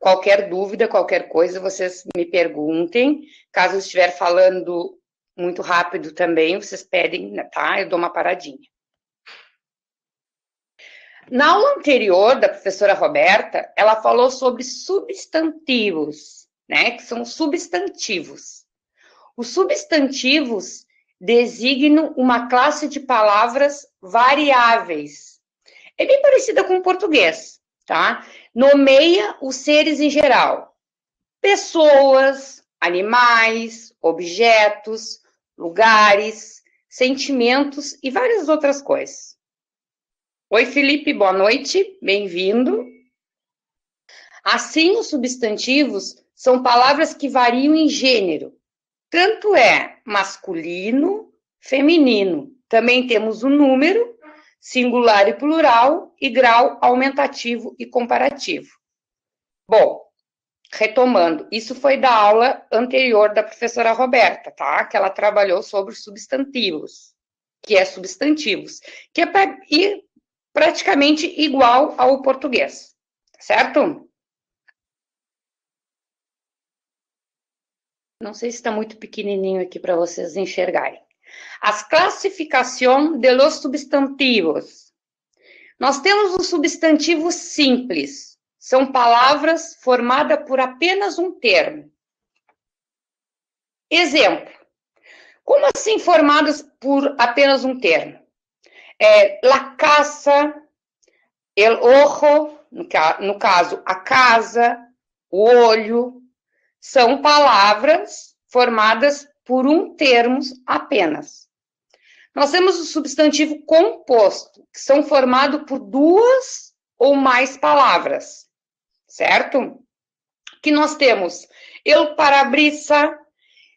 Qualquer dúvida, qualquer coisa, vocês me perguntem. Caso eu estiver falando muito rápido também, vocês pedem, tá? Eu dou uma paradinha. Na aula anterior da professora Roberta, ela falou sobre substantivos, né? Que são substantivos. Os substantivos designam uma classe de palavras variáveis. É bem parecida com o português, tá? Nomeia os seres em geral. Pessoas, animais, objetos, lugares, sentimentos e várias outras coisas. Oi, Felipe, boa noite, bem-vindo. Assim, os substantivos são palavras que variam em gênero. Tanto é masculino, feminino. Também temos o número, singular e plural, e grau aumentativo e comparativo. Bom, retomando, isso foi da aula anterior da professora Roberta, tá? Que ela trabalhou sobre substantivos, que é substantivos, que é praticamente igual ao português, certo? Não sei se está muito pequenininho aqui para vocês enxergarem. As classificações de los substantivos. Nós temos os substantivos simples. São palavras formadas por apenas um termo. Exemplo. Como assim formadas por apenas um termo? La casa, el ojo, no caso, a casa, o olho, são palavras formadas por um termo apenas. Nós temos o substantivo composto, que são formados por duas ou mais palavras, certo? Que nós temos el para-brisa.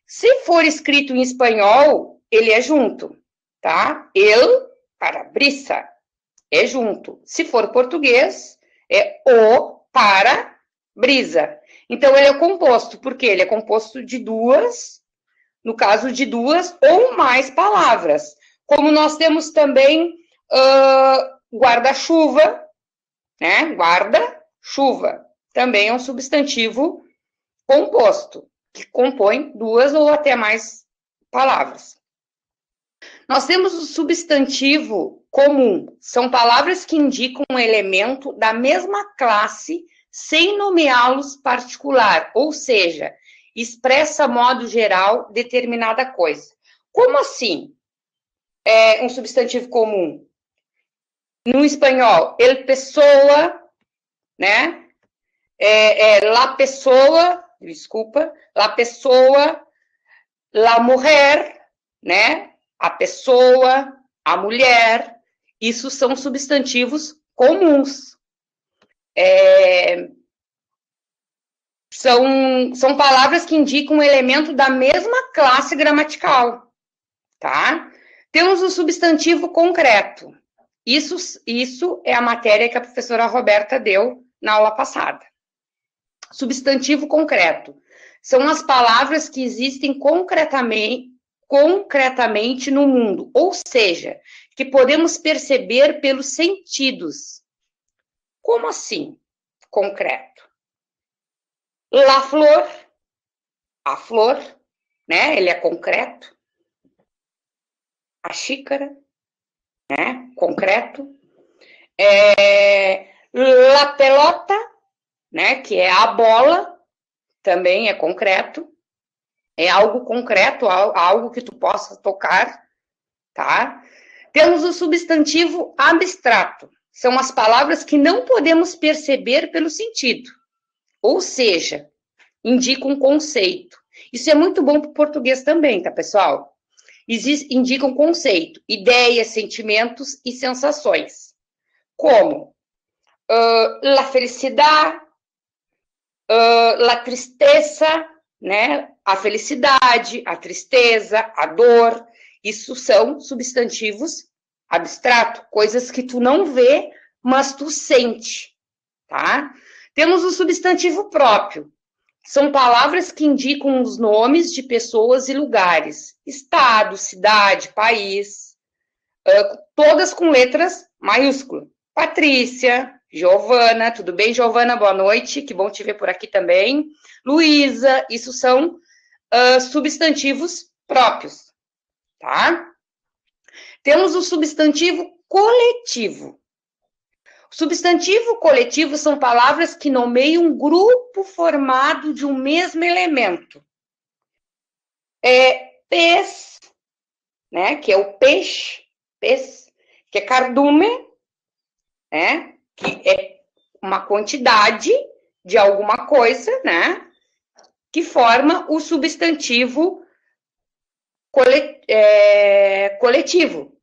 Se for escrito em espanhol, ele é junto, tá? El para-brisa é junto. Se for português, é o para-brisa. Então, ele é composto, porque ele é composto de duas, no caso de duas ou mais palavras. Como nós temos também guarda-chuva, né? Guarda-chuva. Também é um substantivo composto, que compõe duas ou até mais palavras. Nós temos o substantivo comum. São palavras que indicam um elemento da mesma classe sem nomeá-los particular, ou seja, expressa modo geral determinada coisa. Como assim é um substantivo comum? No espanhol, el pessoa, né? La pessoa, desculpa, la pessoa, la mujer, né? A pessoa, a mulher, isso são substantivos comuns. São palavras que indicam um elemento da mesma classe gramatical, tá? Temos o substantivo concreto. Isso é a matéria que a professora Roberta deu na aula passada. Substantivo concreto. São as palavras que existem concretamente no mundo, ou seja, que podemos perceber pelos sentidos. Como assim, concreto? La flor, a flor, né? Ele é concreto. A xícara, né? Concreto. La pelota, né? Que é a bola, também é concreto. É algo concreto, algo que tu possa tocar, tá? Temos o substantivo abstrato. São as palavras que não podemos perceber pelo sentido. Ou seja, indica um conceito. Isso é muito bom para o português também, tá, pessoal? Indica um conceito, ideias, sentimentos e sensações. Como la felicidade, la tristeza, né? A felicidade, a tristeza, a dor. Isso são substantivos abstratos, coisas que tu não vê, mas tu sente, tá? Temos o substantivo próprio. São palavras que indicam os nomes de pessoas e lugares. Estado, cidade, país. Todas com letras maiúsculas. Patrícia, Giovana, tudo bem, Giovana? Boa noite, que bom te ver por aqui também. Luísa, isso são substantivos próprios, tá? Temos o substantivo coletivo. O substantivo coletivo são palavras que nomeiam um grupo formado de um mesmo elemento. Pes, né, que é o peixe, pes, que é cardume, né, que é uma quantidade de alguma coisa, né, que forma o substantivo coletivo,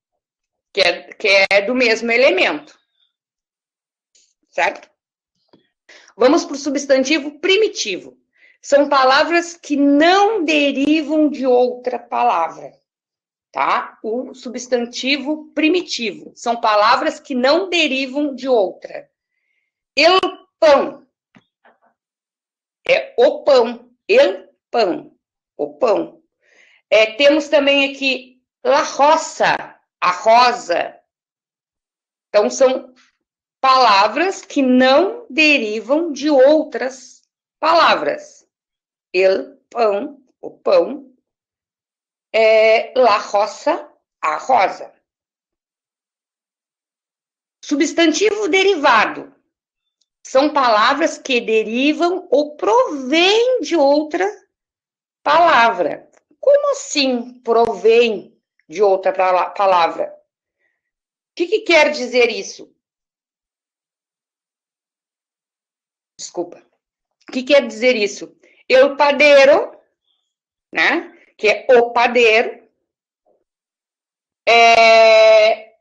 que é do mesmo elemento, certo? Vamos para o substantivo primitivo. São palavras que não derivam de outra palavra, tá? O substantivo primitivo. São palavras que não derivam de outra. El pão. É o pão. El pão. O pão. Temos também aqui la roça. A rosa. Então, são palavras que não derivam de outras palavras. El pão, o pão. La roça, a rosa. Substantivo derivado. São palavras que derivam ou provêm de outra palavra. Como assim provém de outra palavra? O que quer dizer isso? Desculpa. O que quer dizer isso? El padeiro, né? Que é o padeiro.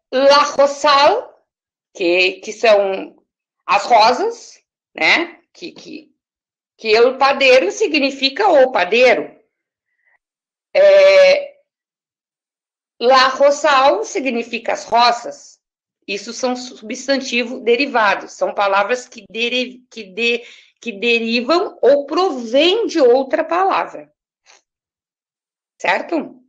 La rosal, que são as rosas, né? Que el padeiro significa o padeiro. La rosal significa as roças. Isso são substantivos derivados. São palavras que derivam ou provêm de outra palavra. Certo?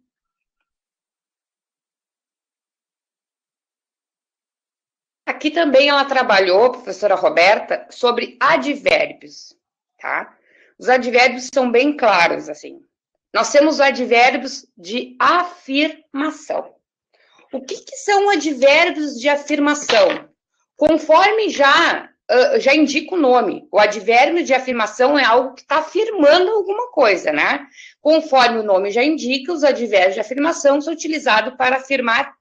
Aqui também ela trabalhou, a professora Roberta, sobre advérbios, tá? Os advérbios são bem claros, assim. Nós temos advérbios de afirmação. O que são advérbios de afirmação? Conforme já indica o nome, o advérbio de afirmação é algo que está afirmando alguma coisa, né? Conforme o nome já indica, os advérbios de afirmação são utilizados para afirmar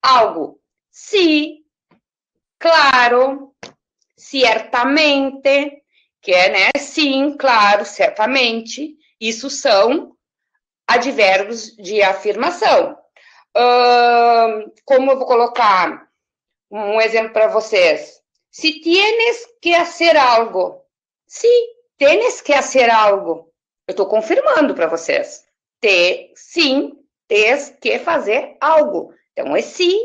algo. Se, claro, certamente, que é, né? Sim, claro, certamente. Isso são advérbios de afirmação. Como eu vou colocar um exemplo para vocês? Si tienes que hacer algo. Si tienes que hacer algo. Eu estou confirmando para vocês. Sim, tens que fazer algo. Então, é si.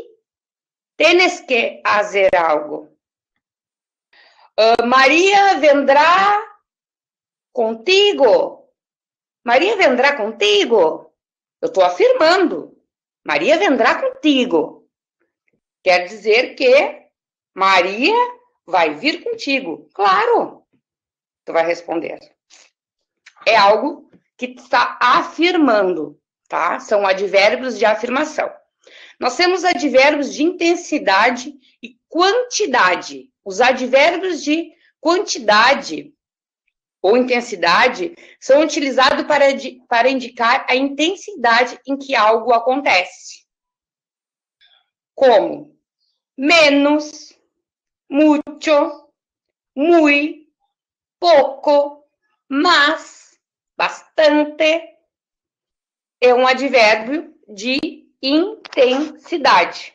Tienes que hacer algo. Maria vendrá contigo. Maria vendrá contigo. Eu estou afirmando. Maria vendrá contigo. Quer dizer que Maria vai vir contigo. Claro. Tu vai responder. É algo que está afirmando, tá? São advérbios de afirmação. Nós temos advérbios de intensidade e quantidade. Os advérbios de quantidade ou intensidade são utilizados para indicar a intensidade em que algo acontece. Como menos, mucho, muy, pouco, mas, bastante. É um advérbio de intensidade,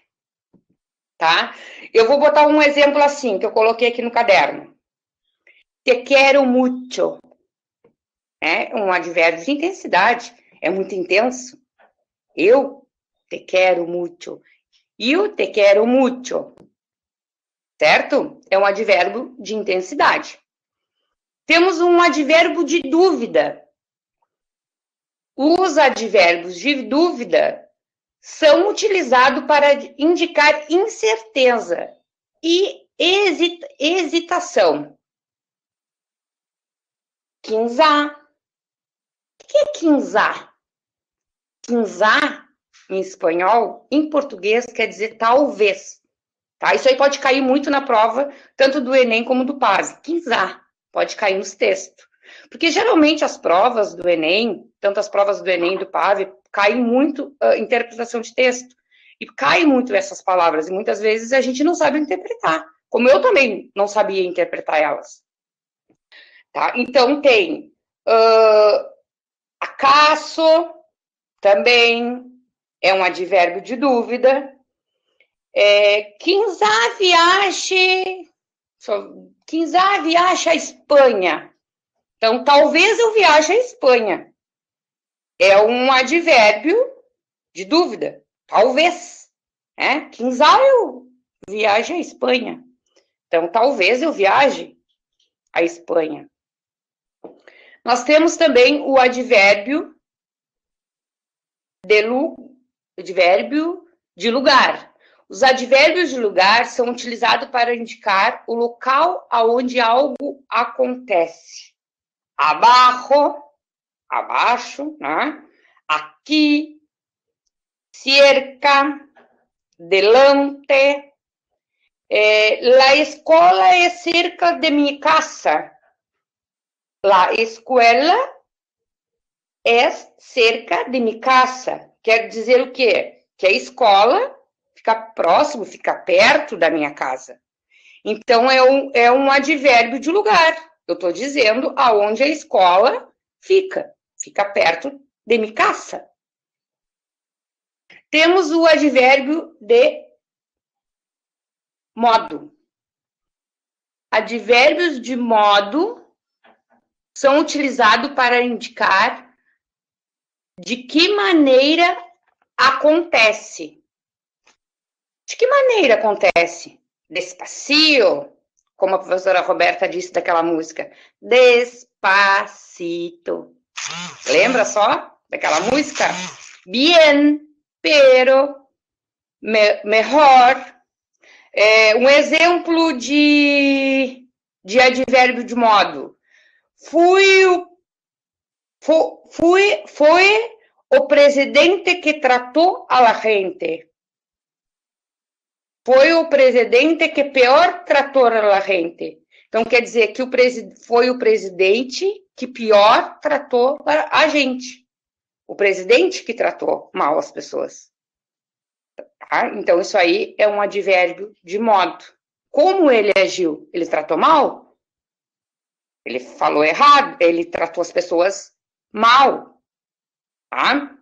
tá? Eu vou botar um exemplo assim, que eu coloquei aqui no caderno. Te quero mucho. É um advérbio de intensidade. É muito intenso. Eu te quero mucho. Eu te quero mucho. Certo? É um advérbio de intensidade. Temos um advérbio de dúvida. Os advérbios de dúvida são utilizados para indicar incerteza. E hesitação. Quinzá. O que é quinzá? Quinzá, em espanhol, em português, quer dizer talvez. Tá? Isso aí pode cair muito na prova, tanto do Enem como do PAS. Quinzá, pode cair nos textos. Porque geralmente as provas do Enem, tanto as provas do Enem e do PAV, caem muito interpretação de texto. E cai muito essas palavras, e muitas vezes a gente não sabe interpretar. Como eu também não sabia interpretar elas. Tá? Então tem acaso, também é um advérbio de dúvida. Quinzá viaje à Espanha. Então, talvez eu viaje à Espanha. É um advérbio de dúvida. Talvez. Né? Quinzá eu viaje à Espanha. Então, talvez eu viaje à Espanha. Nós temos também o advérbio de lugar. Os advérbios de lugar são utilizados para indicar o local aonde algo acontece. Abaixo, né? Aqui, cerca, delante. La escola é cerca de minha casa. La escuela é cerca de minha casa. Quer dizer o quê? Que a escola fica próximo, fica perto da minha casa. Então, é um advérbio de lugar. Eu estou dizendo aonde a escola fica perto de minha casa. Temos o advérbio de modo. Advérbios de modo são utilizados para indicar de que maneira acontece. De que maneira acontece? Despacio, como a professora Roberta disse daquela música. Despacito. Lembra só daquela música? Bien, pero, mejor. Um exemplo de advérbio de modo. Foi o presidente que tratou a gente. Foi o presidente que pior tratou a gente. Então, quer dizer que foi o presidente que pior tratou a gente. O presidente que tratou mal as pessoas. Tá? Então, isso aí é um advérbio de modo. Como ele agiu? Ele tratou mal? Ele falou errado? Ele tratou as pessoas mal? Tá?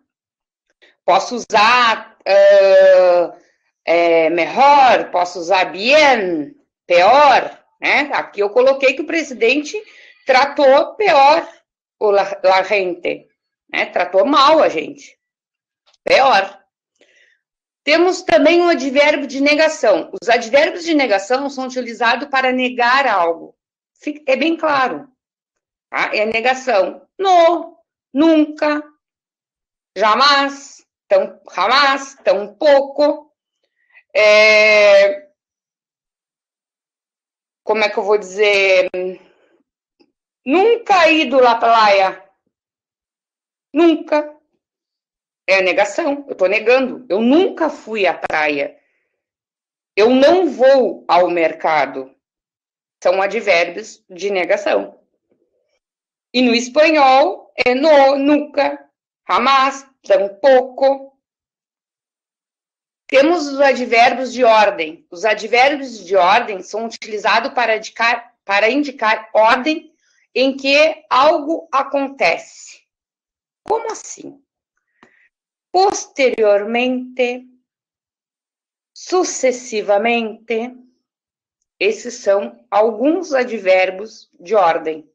Posso usar melhor, posso usar bien, pior, né? Aqui eu coloquei que o presidente tratou pior a gente, né? Tratou mal a gente, pior. Temos também um advérbio de negação. Os advérbios de negação são utilizados para negar algo. É bem claro. Tá? É negação. No, nunca, jamais, tampouco. Como é que eu vou dizer? Nunca ido à praia. Nunca. É a negação. Eu estou negando. Eu nunca fui à praia. Eu não vou ao mercado. São advérbios de negação. E no espanhol é no, nunca, jamás, tampouco. Temos os advérbios de ordem. Os advérbios de ordem são utilizados para indicar ordem em que algo acontece. Como assim? Posteriormente, sucessivamente, esses são alguns advérbios de ordem.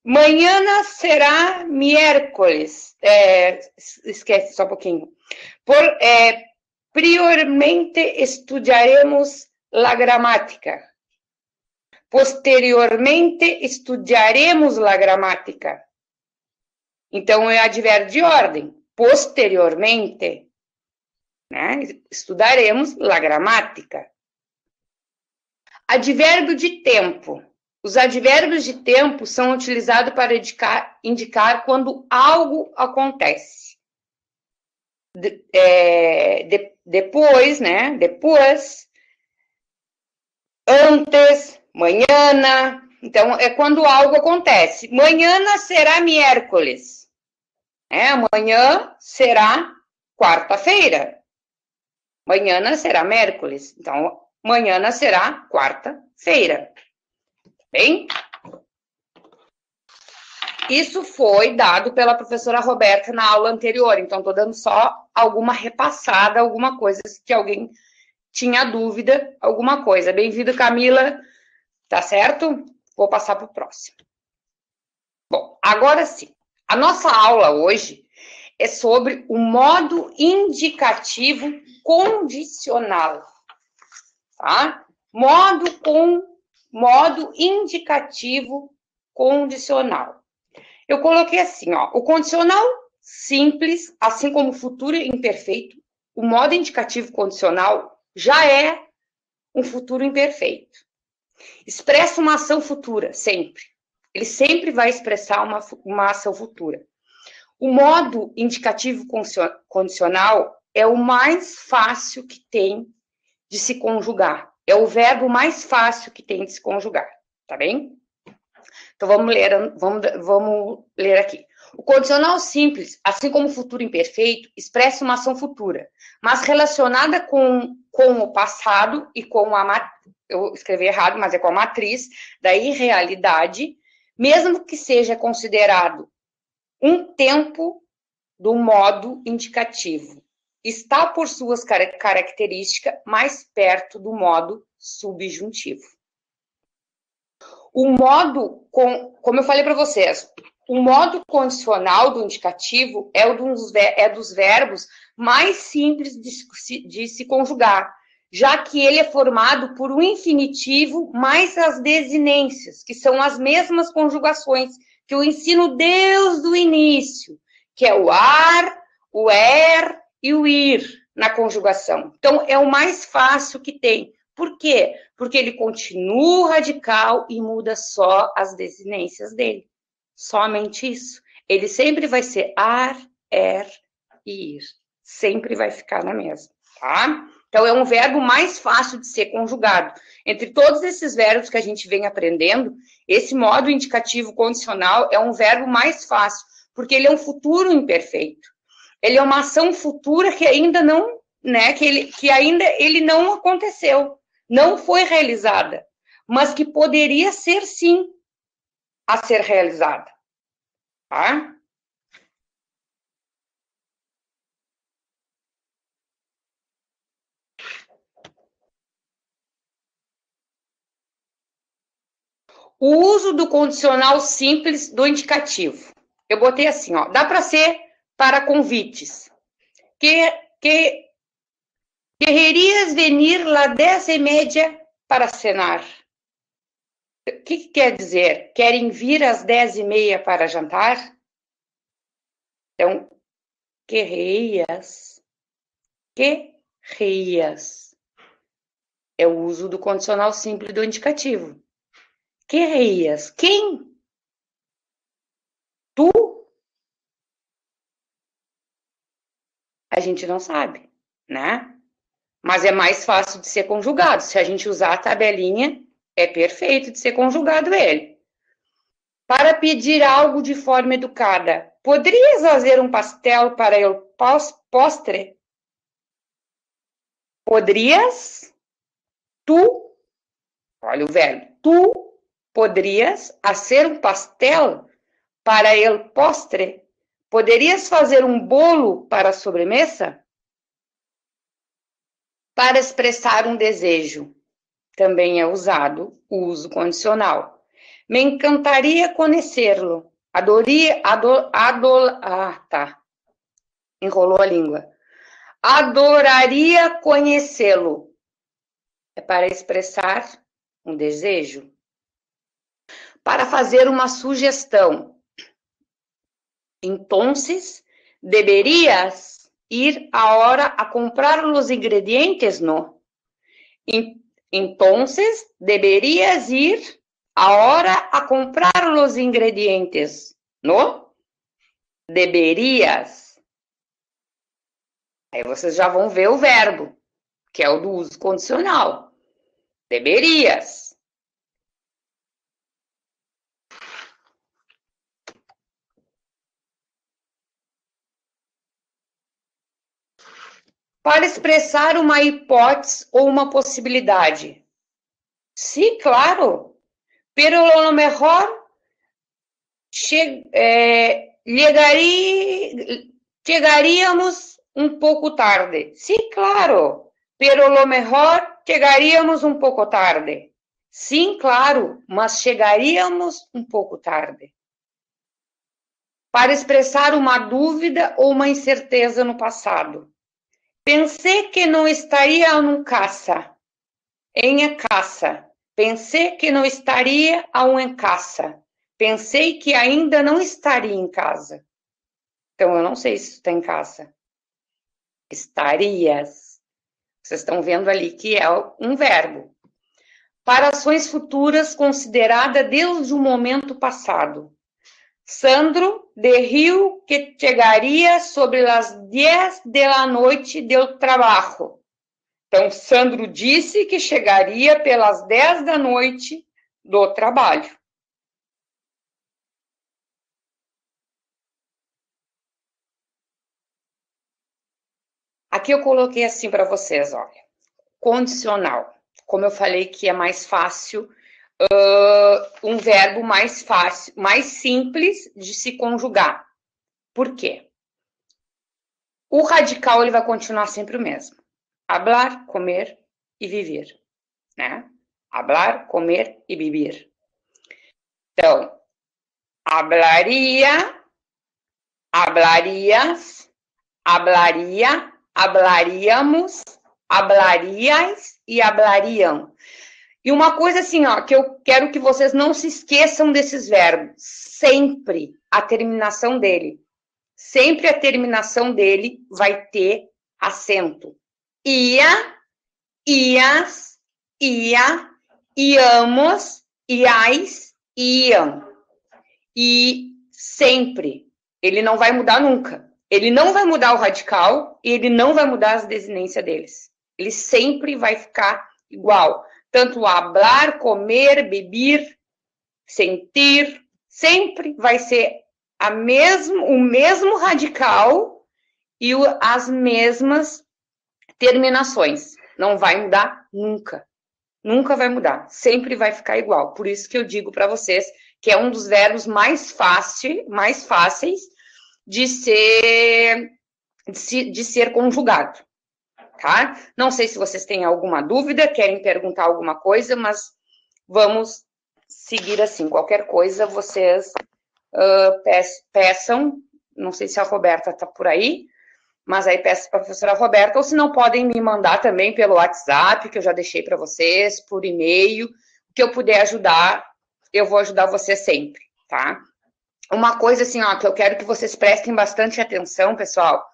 Mañana será miércoles. Esquece só um pouquinho. Priormente estudaremos la gramática. Posteriormente estudaremos la gramática. Então, é advérbio de ordem. Posteriormente, né, estudaremos la gramática. Advérbio de tempo. Os advérbios de tempo são utilizados para indicar quando algo acontece. Depois, né? Depois, antes, manhã. Então, é quando algo acontece. Manhã será miércoles. Amanhã será quarta-feira. Manhã será miércoles. Então, manhã será quarta-feira. Bem? Isso foi dado pela professora Roberta na aula anterior. Então, estou dando só alguma repassada, alguma coisa, se alguém tinha dúvida, alguma coisa. Bem-vindo, Camila. Tá certo? Vou passar para o próximo. Bom, agora sim. A nossa aula hoje é sobre o modo indicativo condicional. Tá? Modo indicativo condicional. Eu coloquei assim, ó, o condicional simples, assim como o futuro imperfeito, o modo indicativo condicional já é um futuro imperfeito. Expressa uma ação futura, sempre. Ele sempre vai expressar uma ação futura. O modo indicativo condicional é o mais fácil que tem de se conjugar. É o verbo mais fácil que tem de se conjugar, tá bem? Então, vamos ler aqui. O condicional simples, assim como o futuro imperfeito, expressa uma ação futura, mas relacionada com o passado e com eu escrevi errado, mas é com a matriz da irrealidade, mesmo que seja considerado um tempo do modo indicativo. Está, por suas características, mais perto do modo subjuntivo. O modo, como eu falei para vocês, o modo condicional do indicativo é dos verbos mais simples de se conjugar, já que ele é formado por um infinitivo mais as desinências, que são as mesmas conjugações que eu ensino desde o início, que é o ar, o er e o ir na conjugação. Então, é o mais fácil que tem. Por quê? Porque ele continua o radical e muda só as desinências dele. Somente isso. Ele sempre vai ser ar, er e ir. Sempre vai ficar na mesma, tá? Então, é um verbo mais fácil de ser conjugado. Entre todos esses verbos que a gente vem aprendendo, esse modo indicativo condicional é um verbo mais fácil, porque ele é um futuro imperfeito. Ele é uma ação futura que ainda não, né, que ainda ele não aconteceu, não foi realizada, mas que poderia ser, sim, a ser realizada, tá? O uso do condicional simples do indicativo. Eu botei assim, ó, dá para ser para convites. Quererias venir lá 10h30 para cenar? O que quer dizer? Querem vir às 10h30 para jantar? Então, querrias. É o uso do condicional simples do indicativo. Querrias. Quem? Tu? A gente não sabe, né? Mas é mais fácil de ser conjugado. Se a gente usar a tabelinha, é perfeito de ser conjugado ele. Para pedir algo de forma educada, poderias fazer um pastel para el postre? Poderias? Tu? Olha o verbo. Tu poderias fazer um pastel para el postre? Poderias fazer um bolo para a sobremesa? Para expressar um desejo, também é usado o uso condicional. Me encantaria conhecê-lo. Enrolou a língua. Adoraria conhecê-lo. É para expressar um desejo. Para fazer uma sugestão. Entonces, deberías ir ahora a comprar los ingredientes, ¿no? Entonces, deberías ir ahora a comprar los ingredientes, ¿no? Deberías. Aí vocês já vão ver o verbo, que é o do uso condicional. Deberías. Para expressar uma hipótese ou uma possibilidade. Sí, claro. Pero a lo mejor llegaríamos un poco tarde. Sí, claro. Pero a lo mejor chegaríamos um pouco tarde. Sim, claro, mas chegaríamos um pouco tarde. Para expressar uma dúvida ou uma incerteza no passado. Pensei que não estaria em casa. Em casa. Pensei que não estaria aún em casa. Pensei que ainda não estaria em casa. Então, eu não sei se está em casa. Estarias. Vocês estão vendo ali que é um verbo. Para ações futuras considerada desde o momento passado. Sandro dijo que chegaria sobre as 10 da noite do trabalho. Então, Sandro disse que chegaria pelas 10 da noite do trabalho. Aqui eu coloquei assim para vocês, olha. Condicional. Como eu falei que é mais fácil, um verbo mais fácil, mais simples de se conjugar. Por quê? O radical ele vai continuar sempre o mesmo. Hablar, comer e viver, né? Hablar, comer e viver. Então, hablaria, hablarias, hablaria, hablaríamos, hablarias e hablariam. E uma coisa assim, ó, que eu quero que vocês não se esqueçam desses verbos. Sempre a terminação dele. Sempre a terminação dele vai ter acento. Ia, ias, ia, iamos, iais, iam. E sempre. Ele não vai mudar nunca. Ele não vai mudar o radical e ele não vai mudar as desinências deles. Ele sempre vai ficar igual. Tanto hablar, comer, beber, sentir, sempre vai ser o mesmo radical e as mesmas terminações. Não vai mudar nunca. Nunca vai mudar. Sempre vai ficar igual. Por isso que eu digo para vocês que é um dos verbos mais fáceis de ser conjugado. Tá? Não sei se vocês têm alguma dúvida, querem perguntar alguma coisa, mas vamos seguir assim. Qualquer coisa vocês peçam. Não sei se a Roberta está por aí, mas aí peço para a professora Roberta, ou se não podem me mandar também pelo WhatsApp, que eu já deixei para vocês, por e-mail, o que eu puder ajudar, eu vou ajudar vocês sempre, tá? Uma coisa assim, ó, que eu quero que vocês prestem bastante atenção, pessoal,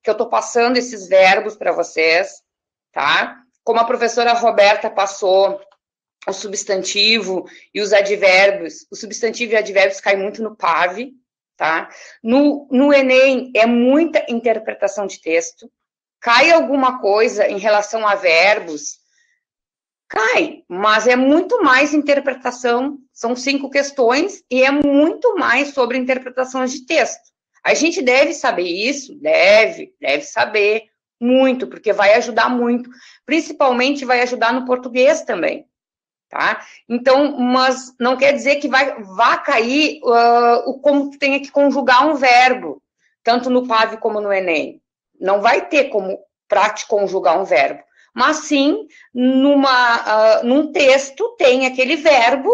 que eu tô passando esses verbos para vocês, tá? Como a professora Roberta passou o substantivo e os advérbios, o substantivo e advérbios caem muito no PAV, tá? No Enem é muita interpretação de texto, cai alguma coisa em relação a verbos, cai, mas é muito mais interpretação, são 5 questões e é muito mais sobre interpretações de texto. A gente deve saber isso? Deve saber muito, porque vai ajudar muito. Principalmente vai ajudar no português também, tá? Então, mas não quer dizer que vai cair como tu tenha que conjugar um verbo, tanto no PAV como no Enem. Não vai ter como para te conjugar um verbo. Mas sim, num texto tem aquele verbo,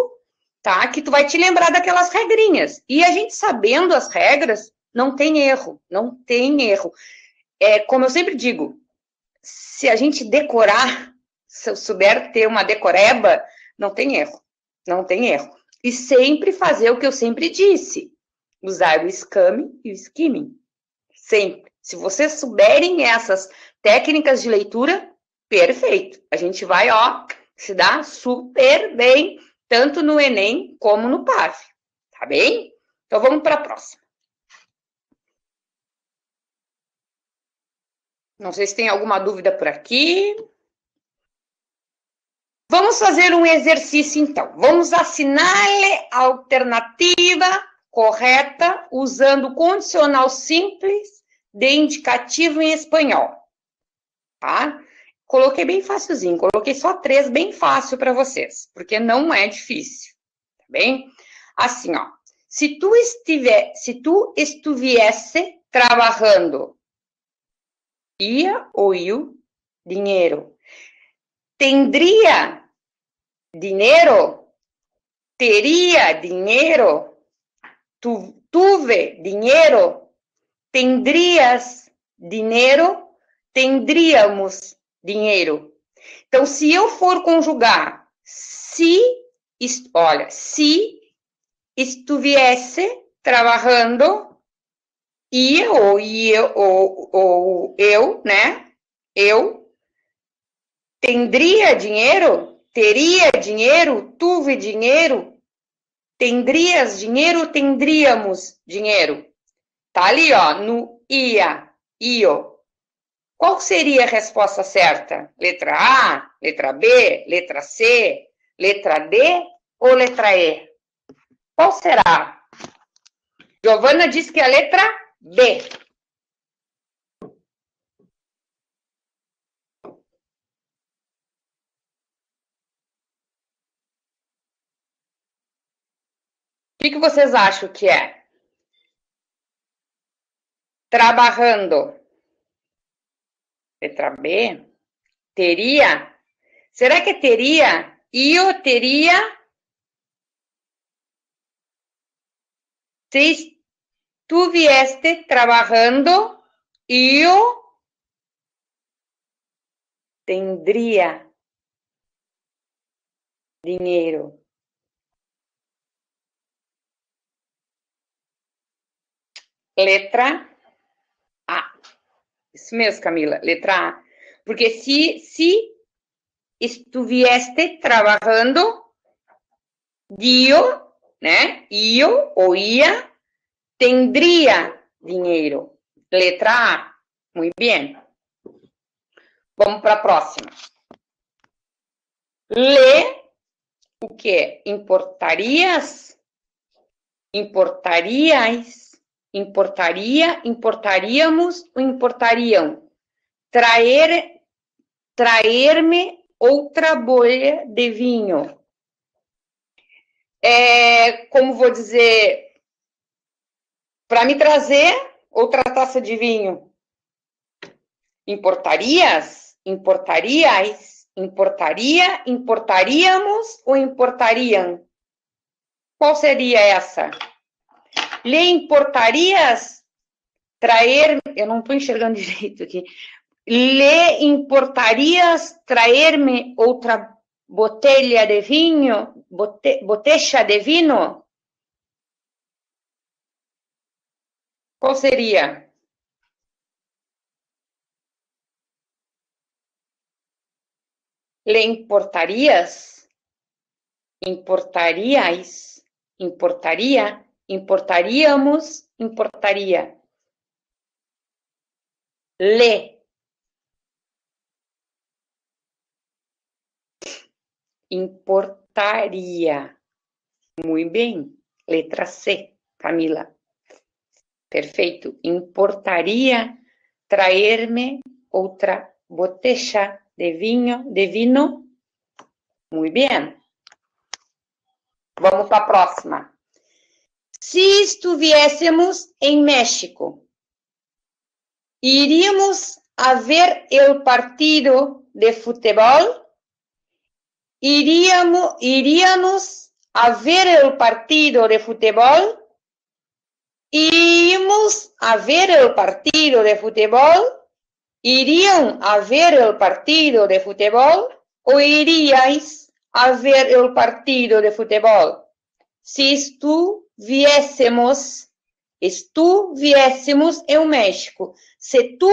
tá? Que tu vai te lembrar daquelas regrinhas. E a gente sabendo as regras, não tem erro, não tem erro. Como eu sempre digo, se a gente decorar, se eu souber ter uma decoreba, não tem erro, não tem erro. E sempre fazer o que eu sempre disse, usar o scamming e o skimming, sempre. Se vocês souberem essas técnicas de leitura, perfeito. A gente vai, ó, Se dá super bem, tanto no Enem como no PAV, tá bem? Então, vamos para a próxima. Não sei se tem alguma dúvida por aqui. Vamos fazer um exercício, então. Vamos assinar a alternativa correta usando o condicional simples de indicativo em espanhol, tá? Coloquei bem facilzinho, coloquei só 3 bem fácil para vocês, porque não é difícil, tá bem? Assim, ó, se tu estivesse trabalhando, ia ou eu dinheiro, tendria dinheiro, teria dinheiro, tuve dinheiro, tendrías dinheiro, tendríamos dinheiro. Então, se eu for conjugar olha, se estivesse trabalhando, ia ou eu, né? Eu tendria dinheiro, teria dinheiro, tuve dinheiro, tendrias dinheiro, tendríamos dinheiro. Tá ali, ó, no ia, io. Qual seria a resposta certa? Letra A, letra B, letra C, letra D ou letra E? Qual será? Giovana diz que é a letra B. O que vocês acham que é? Trabalhando. Letra B. Teria? Será que teria? Eu teria? Se tu vieste trabalhando, eu tendria dinheiro. Letra A. Isso mesmo, Camila. Letra A. Porque se estivesse trabalhando, eu, né? Eu ou ia, tendria dinheiro. Letra A. Muito bem. Vamos para a próxima. Lê o que? Importarias? Importarias? Importaria? Importaríamos ou importariam? Traer-me outra bolha de vinho. Como vou dizer, para me trazer outra taça de vinho. Importarias? Importarias? Importaria? Importaríamos ou importariam? Qual seria essa? Lhe importarias traer... Eu não estou enxergando direito aqui. Lhe importarias traer-me outra botella de vinho? Botella de vinho? Qual seria? Le importarias? Importariais? Importaria? Importaríamos? Importaria? Le. Importaria. Muito bem. Letra C, Camila. Perfeito. Importaria traer-me outra botella de vinho? Muito bem. Vamos para a próxima. Se estivéssemos em México, iríamos a ver o partido de futebol? Iríamos a ver o partido de futebol? Iríamos a ver o partido de futebol? Iriam a ver o partido de futebol? Ou iríais a ver o partido de futebol? Se estivéssemos em México. Se tu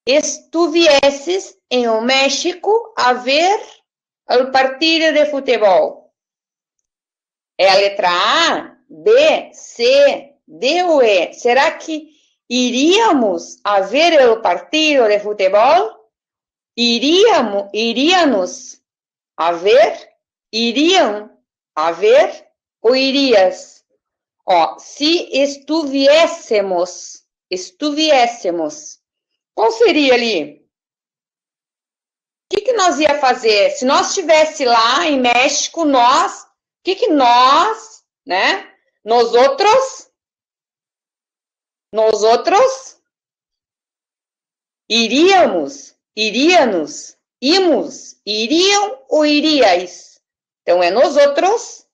estivesses em o México a ver o partido de futebol? É a letra A, B, C, D ou E? Será que iríamos a ver o partido de futebol? Iríamos a ver? Iriam a ver ou irias? Ó, se estuviéssemos, qual seria ali? O que nós ia fazer? Se nós estivesse lá em México, nós, o que nós, né? Nós outros, iríamos, iríamos, imos, iriam ou iriais? Então, é nós outros.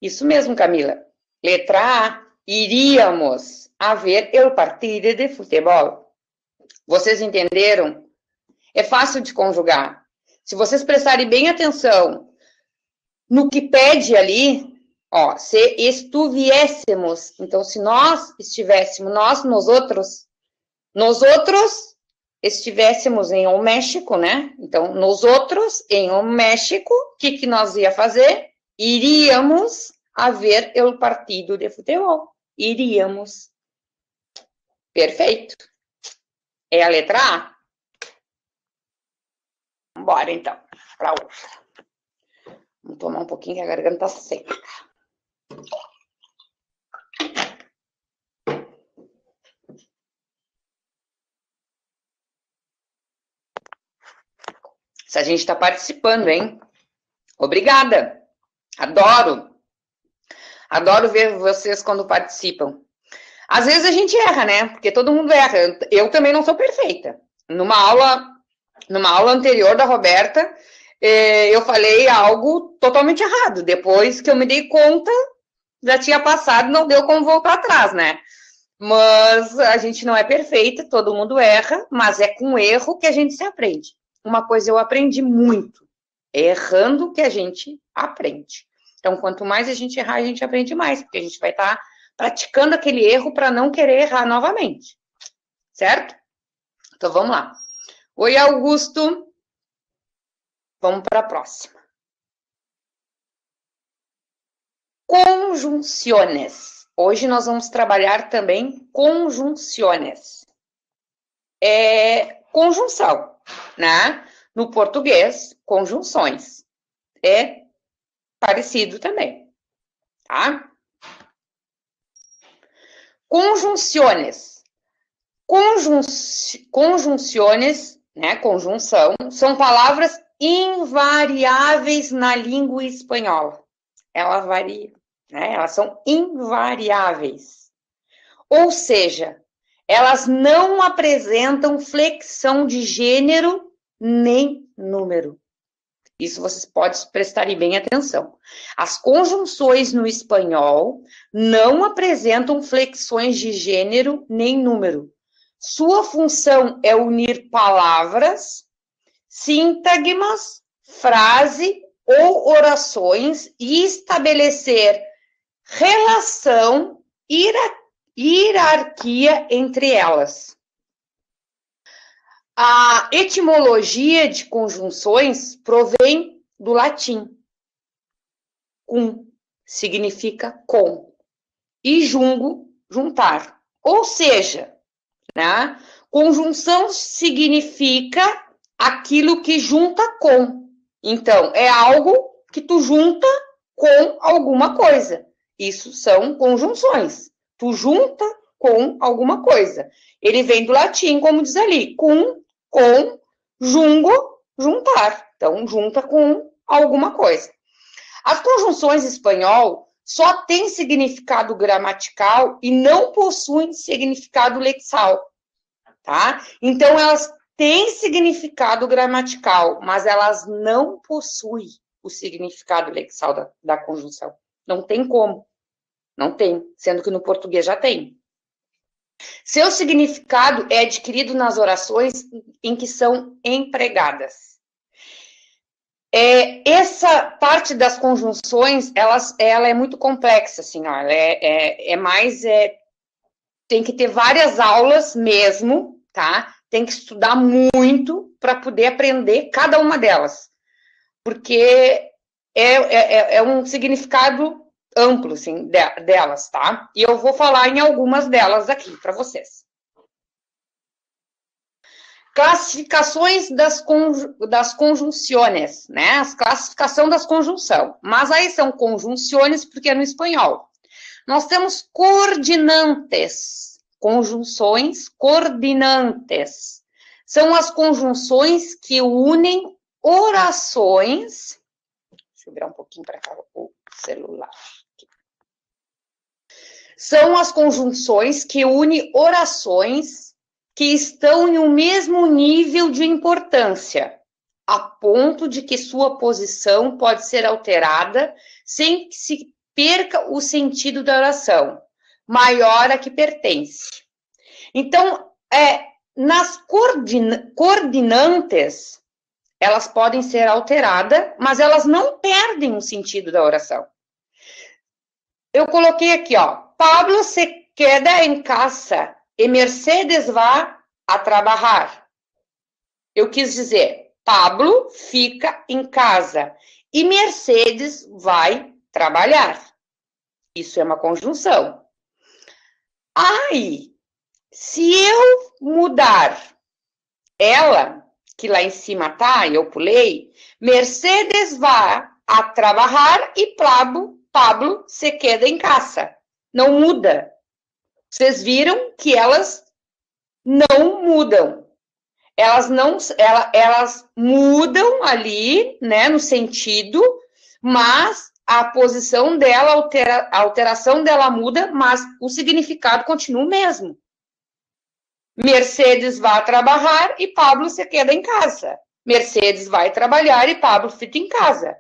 Isso mesmo, Camila. Letra A, iríamos a ver o partido de futebol. Vocês entenderam? É fácil de conjugar. Se vocês prestarem bem atenção no que pede ali, ó, se estuviéssemos, então se nós estivéssemos, nós outros estivéssemos em o México, né? Então, nós outros em o México, o que nós ia fazer? Iríamos a ver o partido de futebol. Iríamos. Perfeito. É a letra A. Bora, então, para outra. Vamos tomar um pouquinho que a garganta tá seca. Se a gente está participando, hein? Obrigada. Adoro. Adoro ver vocês quando participam. Às vezes a gente erra, né? Porque todo mundo erra. Eu também não sou perfeita. Numa aula anterior da Roberta, eu falei algo totalmente errado. Depois que eu me dei conta, já tinha passado, não deu como voltar atrás, né? Mas a gente não é perfeita, todo mundo erra, mas é com erro que a gente se aprende. Uma coisa eu aprendi muito, é errando que a gente aprende. Então, quanto mais a gente errar, a gente aprende mais, porque a gente vai estar praticando aquele erro para não querer errar novamente. Certo? Então, vamos lá. Oi, Augusto. Vamos para a próxima. Conjunciones. Hoje nós vamos trabalhar também conjunciones. É conjunção, né? No português, conjunções. É parecido também, tá? Conjunciones. Conjunciones, né? Conjunção, são palavras invariáveis na língua espanhola. Elas variam, né? Elas são invariáveis. Ou seja, elas não apresentam flexão de gênero nem número. Isso vocês podem prestarem bem atenção. As conjunções no espanhol não apresentam flexões de gênero nem número. Sua função é unir palavras, sintagmas, frase ou orações e estabelecer relação, hierarquia entre elas. A etimologia de conjunções provém do latim. Cum significa com e jungo, juntar. Ou seja, né, conjunção significa aquilo que junta com. Então, é algo que tu junta com alguma coisa. Isso são conjunções. Tu junta com alguma coisa. Ele vem do latim, como diz ali, com, jungo, juntar. Então, junta com alguma coisa. As conjunções em espanhol só têm significado gramatical e não possuem significado lexal, tá? Então, elas têm significado gramatical, mas elas não possuem o significado lexal da conjunção. Não tem como. Não tem, sendo que no português já tem. Seu significado é adquirido nas orações em que são empregadas. Essa parte das conjunções, ela é muito complexa, assim, ó, ela é mais tem que ter várias aulas mesmo, tá? Tem que estudar muito para poder aprender cada uma delas, porque é um significado amplo, assim, delas, tá? E eu vou falar em algumas delas aqui para vocês. Classificações das conjunções, né? As classificação das conjunção. Mas aí são conjunções porque é no espanhol. Nós temos coordinantes, conjunções coordinantes. São as conjunções que unem orações. Deixa eu virar um pouquinho para cá o celular. São as conjunções que unem orações que estão em um mesmo nível de importância, a ponto de que sua posição pode ser alterada sem que se perca o sentido da oração, maior a que pertence. Então, nas coordinantes, elas podem ser alteradas, mas elas não perdem o sentido da oração. Eu coloquei aqui, ó, Pablo se queda em casa e Mercedes vai a trabalhar. Eu quis dizer, Pablo fica em casa e Mercedes vai trabalhar. Isso é uma conjunção. Aí, se eu mudar ela, que lá em cima tá, eu pulei, Mercedes vai a trabalhar e Pablo se queda em casa. Não muda. Vocês viram que elas não mudam. Elas mudam ali, né, no sentido, mas a posição dela, a alteração dela muda, mas o significado continua o mesmo. Mercedes vai trabalhar e Pablo se queda em casa. Mercedes vai trabalhar e Pablo fica em casa.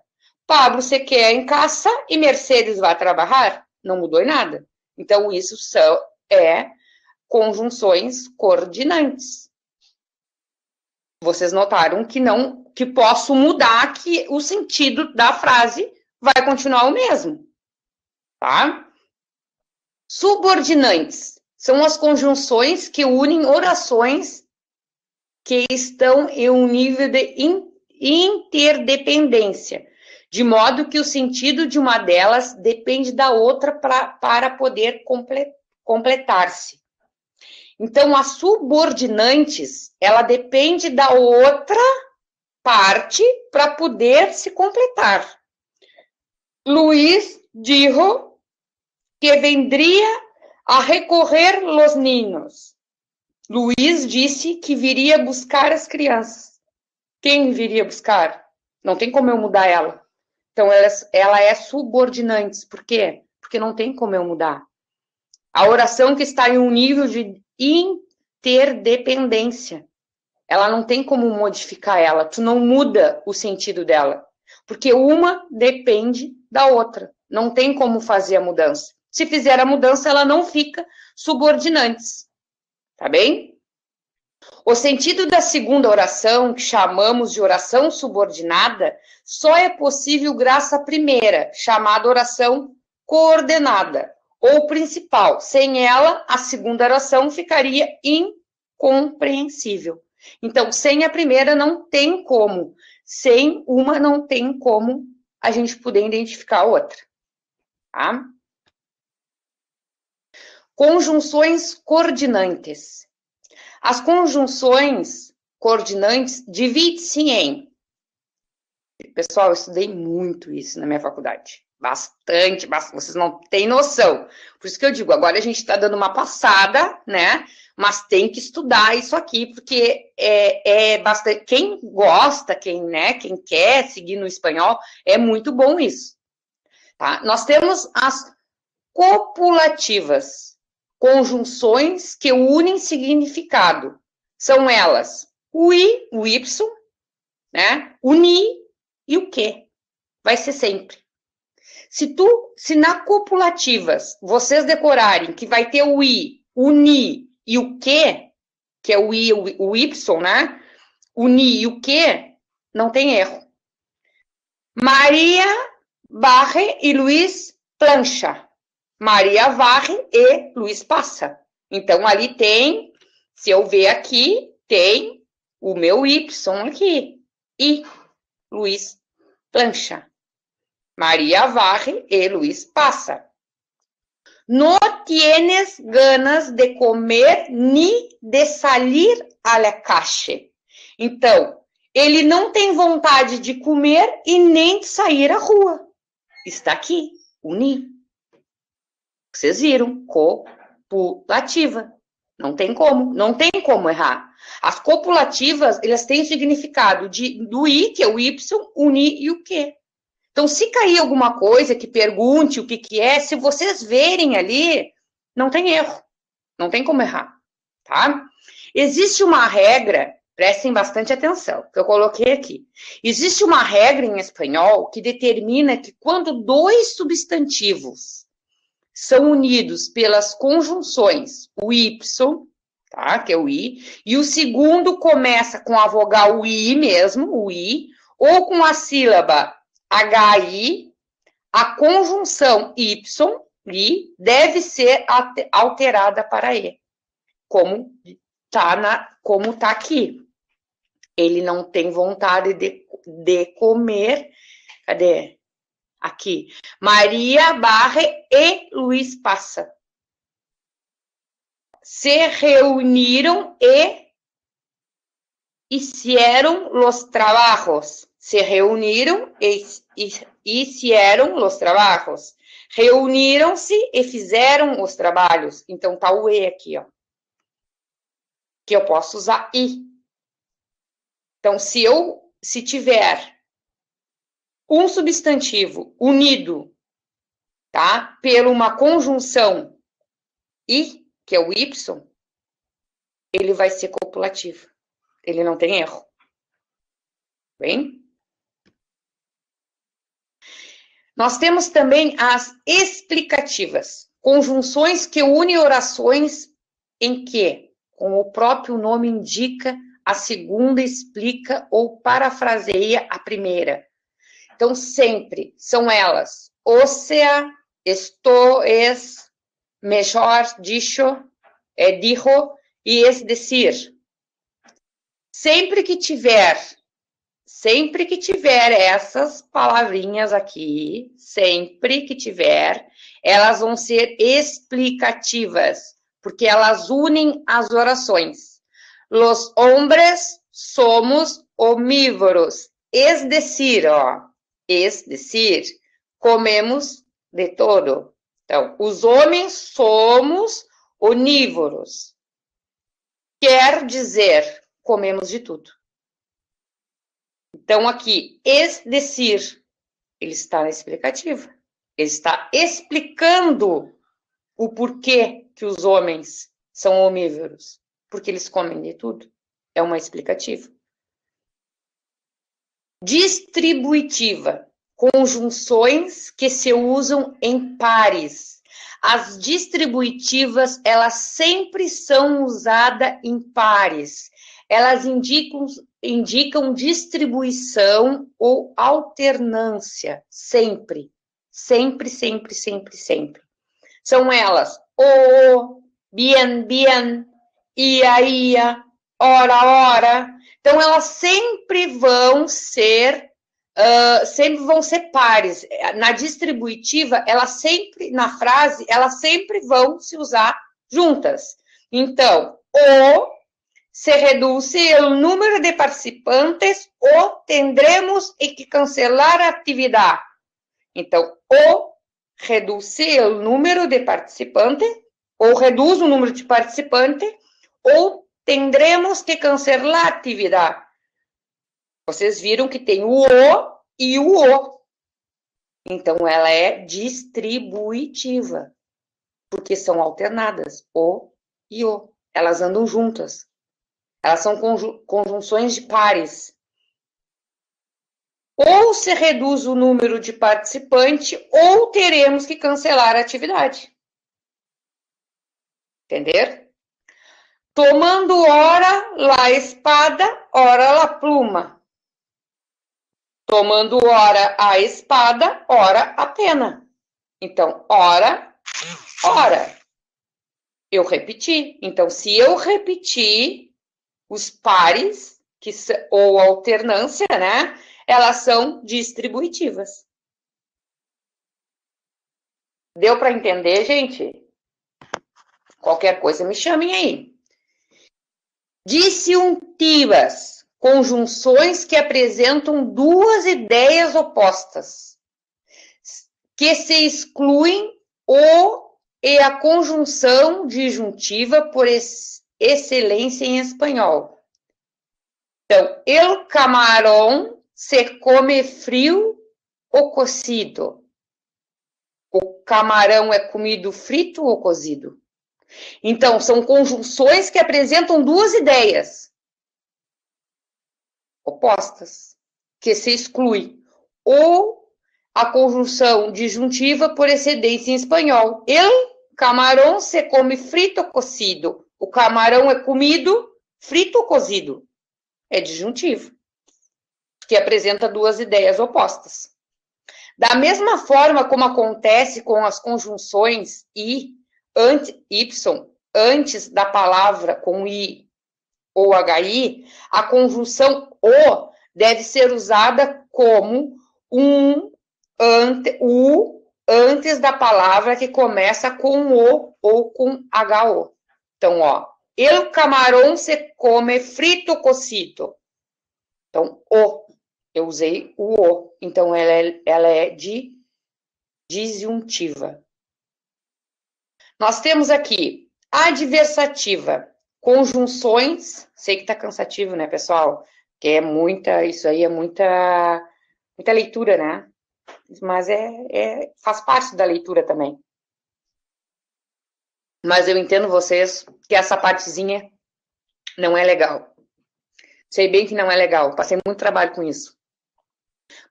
Pablo se queda em casa e Mercedes vai trabalhar. Não mudou em nada. Então, isso é conjunções coordinantes. Vocês notaram que posso mudar, que o sentido da frase vai continuar o mesmo, tá? Subordinantes são as conjunções que unem orações que estão em um nível de interdependência, de modo que o sentido de uma delas depende da outra para poder completar-se. Então, as subordinantes, ela depende da outra parte para poder se completar. Luiz dijo que vendria a recorrer los niños. Luiz disse que viria buscar as crianças. Quem viria buscar? Não tem como eu mudar ela. Então, ela é subordinante. Por quê? Porque não tem como eu mudar. A oração que está em um nível de interdependência. Ela não tem como modificar ela. Tu não muda o sentido dela. Porque uma depende da outra. Não tem como fazer a mudança. Se fizer a mudança, ela não fica subordinante. Tá bem? O sentido da segunda oração, que chamamos de oração subordinada, só é possível graças à primeira, chamada oração coordenada, ou principal. Sem ela, a segunda oração ficaria incompreensível. Então, sem a primeira não tem como. Sem uma não tem como a gente poder identificar a outra. Tá? Conjunções coordinantes. As conjunções coordinantes dividem-se em... Pessoal, eu estudei muito isso na minha faculdade. Bastante, vocês não têm noção. Por isso que eu digo, agora a gente está dando uma passada, né? Mas tem que estudar isso aqui, porque é bastante... Quem gosta, quem quer seguir no espanhol, é muito bom isso. Tá? Nós temos as copulativas, conjunções que unem significado. São elas o i, o y, né? O ni e o que. Vai ser sempre. Se na copulativas vocês decorarem que vai ter o i, o ni e o que é o i, o y, né? O ni e o que, não tem erro. Maria varre e Luiz plancha. Maria varre e Luiz passa. Então, ali tem, se eu ver aqui, tem o meu Y aqui. E Luiz plancha. María varre e Luis pasa. No tienes ganas de comer ni de salir a la calle. Então, ele não tem vontade de comer e nem de sair à rua. Está aqui, o ni. Vocês viram, copulativa. Não tem como errar. As copulativas, elas têm significado do i, que é o y, o ni e o que. Então, se cair alguma coisa que pergunte o que é, se vocês verem ali, não tem erro. Não tem como errar, tá? Existe uma regra, prestem bastante atenção, que eu coloquei aqui. Existe uma regra em espanhol que determina que quando dois substantivos são unidos pelas conjunções, o y, tá? Que é o i, e o segundo começa com a vogal i mesmo, o i, ou com a sílaba HI, a conjunção Y, deve ser alterada para E, como tá aqui. Ele não tem vontade de comer. Cadê? Aqui. María varre e Luis pasa. Se reuniram e hicieron los trabajos. Se reuniram e hicieron los trabajos. Reuniram-se e fizeram os trabalhos. Então, tá o E aqui, ó. Que eu posso usar I. Então, se tiver um substantivo unido, tá? Por uma conjunção I, que é o Y, ele vai ser copulativo. Ele não tem erro. Bem? Nós temos também as explicativas, conjunções que unem orações em que, como o próprio nome indica, a segunda explica ou parafraseia a primeira. Então, sempre são elas, ósea, esto es, mejor dicho, dijo, e es decir. Sempre que tiver essas palavrinhas aqui, elas vão ser explicativas, porque elas unem as orações. Los hombres somos omnívoros, es decir, comemos de todo. Então, os homens somos onívoros. Quer dizer, comemos de tudo. Então, aqui, es decir, ele está na explicativa. Ele está explicando o porquê que os homens são omnívoros. Porque eles comem de tudo. É uma explicativa. Distributiva. Conjunções que se usam em pares. As distributivas, elas sempre são usadas em pares. Elas indicam distribuição ou alternância, sempre. Sempre, sempre, sempre, sempre. São elas o, bien, bien, ia, ia, ora, ora. Então, elas sempre vão ser pares. Na distributiva, na frase, elas sempre vão se usar juntas. Então, o se reduce el número de participantes ou tendremos que cancelar a atividade. Então, ou reduz o número de participantes, ou reduz o número de participantes, ou tendremos que cancelar a atividade. Vocês viram que tem o e o o. Então, ela é distributiva, porque são alternadas, o e o. Elas andam juntas. Elas são conjunções de pares. Ou se reduz o número de participantes, ou teremos que cancelar a atividade. Entender? Tomando ora la espada, ora la pluma. Tomando ora a espada, ora a pena. Então, ora, ora. Eu repeti. Então, se eu repetir os pares, ou alternância, né? Elas são distributivas. Deu para entender, gente? Qualquer coisa me chamem aí. Disjuntivas, conjunções que apresentam duas ideias opostas, que se excluem ou é a conjunção disjuntiva por excelência em espanhol. Então, el camarón se come frio ou cocido? O camarão é comido frito ou cozido? Então, são conjunções que apresentam duas ideias opostas, que se excluem. Ou a conjunção disjuntiva por excelência em espanhol. El camarón se come frito ou cocido? O camarão é comido frito ou cozido? É disjuntivo, que apresenta duas ideias opostas. Da mesma forma como acontece com as conjunções y, antes da palavra com i ou hi, a conjunção o deve ser usada como antes da palavra que começa com o ou com ho. Então, ó, el camarón se come frito ou cocido? Então, eu usei o. Então, ela é disjuntiva. Nós temos aqui adversativa, conjunções. Sei que tá cansativo, né, pessoal? Que é isso aí é muita leitura, né? Mas faz parte da leitura também. Mas eu entendo vocês que essa partezinha não é legal. Sei bem que não é legal, passei muito trabalho com isso.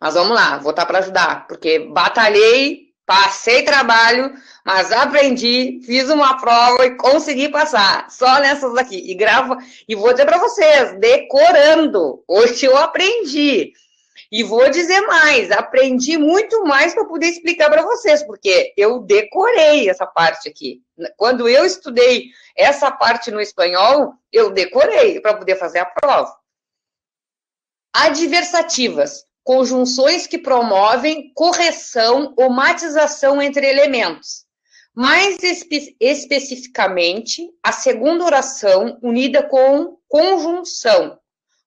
Mas vamos lá, vou estar para ajudar, porque batalhei, passei trabalho, mas aprendi, fiz uma prova e consegui passar. Só nessas aqui. E vou dizer para vocês, decorando. Hoje eu aprendi. E vou dizer mais, aprendi muito mais para poder explicar para vocês, porque eu decorei essa parte aqui. Quando eu estudei essa parte no espanhol, eu decorei para poder fazer a prova. Adversativas, conjunções que promovem correção ou matização entre elementos. Mais especificamente, a segunda oração unida com conjunção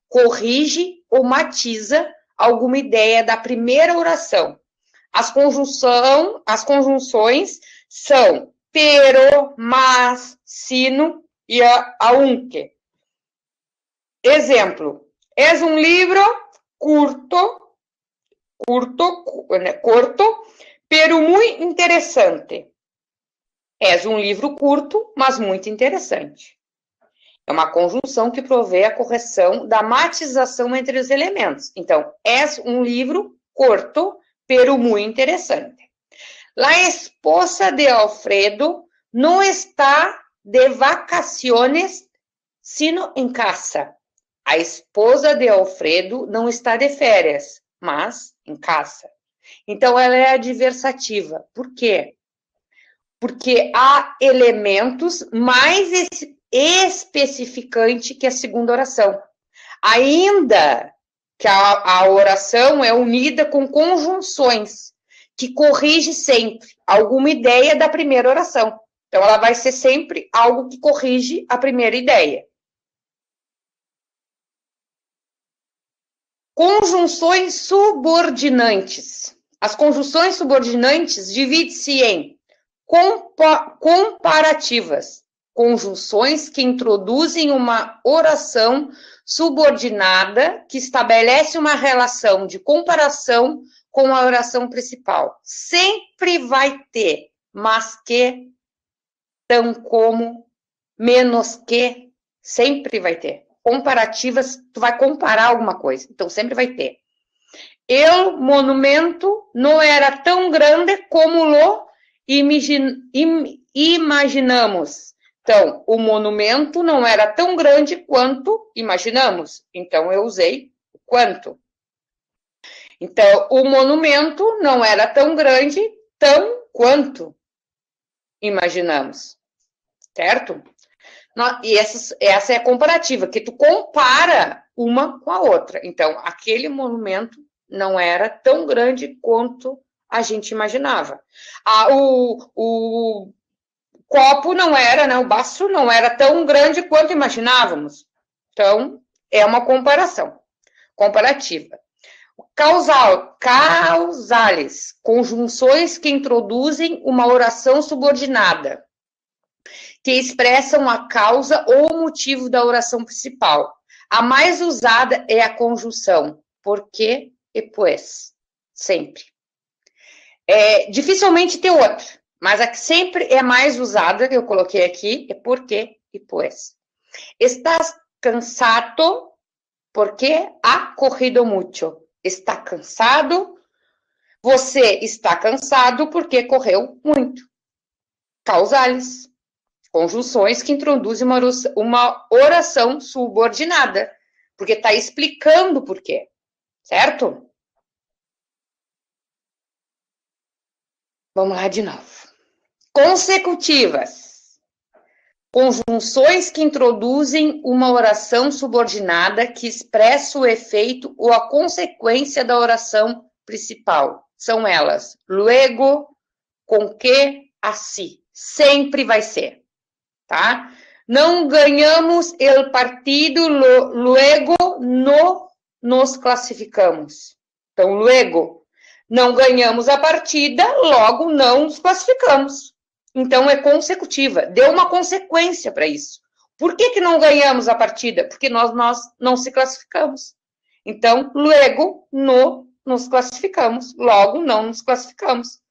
corrige ou matiza alguma ideia da primeira oração. As conjunções são pero, mas, sino e aunque. Exemplo, es um livro curto, pero muy interesante. Es um livro curto, mas muito interessante. É uma conjunção que provê a correção da matização entre os elementos. Então, es um livro corto, pero muy interesante. La esposa de Alfredo no está de vacaciones, sino en casa. A esposa de Alfredo não está de férias, mas em casa. Então, ela é adversativa. Por quê? Porque há elementos mais especificante que a segunda oração. Ainda que a oração é unida com conjunções, que corrige sempre alguma ideia da primeira oração. Então, ela vai ser sempre algo que corrige a primeira ideia. Conjunções subordinantes. As conjunções subordinantes dividem-se em comparativas, conjunções que introduzem uma oração subordinada que estabelece uma relação de comparação com a oração principal. Sempre vai ter, mas que, tão como, menos que, sempre vai ter. Comparativas, tu vai comparar alguma coisa, então sempre vai ter. El monumento não era tão grande como lo imaginamos. Então, o monumento não era tão grande quanto imaginamos. Então, eu usei quanto. Então, o monumento não era tão grande, tão quanto imaginamos. certo? E essa é a comparativa, que tu compara uma com a outra. Então, aquele monumento não era tão grande quanto a gente imaginava. O copo não era, né, o baço não era tão grande quanto imaginávamos. Então, é uma comparação, comparativa. Causales, conjunções que introduzem uma oração subordinada, que expressam a causa ou o motivo da oração principal. A mais usada é a conjunção porque e pues, sempre. Dificilmente tem outra, mas a que sempre é mais usada, que eu coloquei aqui, é porque e pues. Estás cansado porque ha corrido mucho. Está cansado, você está cansado porque correu muito. Causales. Conjunções que introduzem uma oração subordinada, porque está explicando por quê, certo? Vamos lá de novo. Consecutivas. Conjunções que introduzem uma oração subordinada que expressa o efeito ou a consequência da oração principal. São elas: luego, com que, assim. Sempre vai ser. Tá? Não ganhamos el partido, luego no nos classificamos. Então, luego, não ganhamos a partida, logo não nos classificamos. Então, é consecutiva. Deu uma consequência para isso. Por que não ganhamos a partida? Porque nós não se classificamos. Então, luego, no nos classificamos. Logo, não nos classificamos.